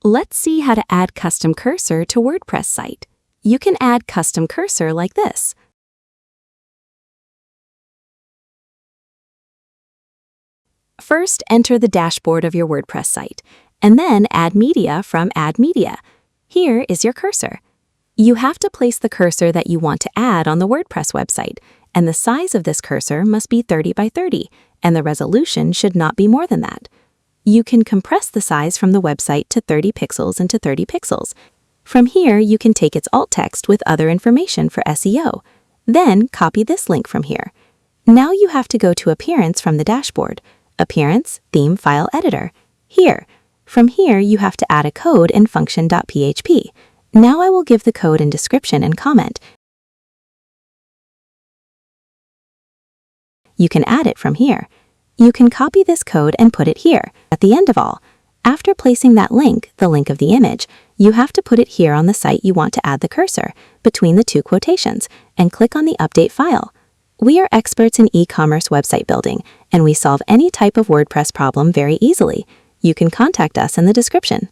Let's see how to add custom cursor to WordPress site. You can add custom cursor like this. First, enter the dashboard of your WordPress site, and then add media from Add Media. Here is your cursor. You have to place the cursor that you want to add on the WordPress website, and the size of this cursor must be 30 by 30, and the resolution should not be more than that. You can compress the size from the website to 30 pixels into 30 pixels. From here, you can take its alt text with other information for SEO. Then copy this link from here. Now you have to go to Appearance from the dashboard. Appearance, Theme File Editor. Here. From here, you have to add a code in function.php. Now I will give the code in description and comment. You can add it from here. You can copy this code and put it here, at the end of all. After placing that link, the link of the image, you have to put it here on the site you want to add the cursor, between the two quotations, and click on the Update file. We are experts in e-commerce website building, and we solve any type of WordPress problem very easily. You can contact us in the description.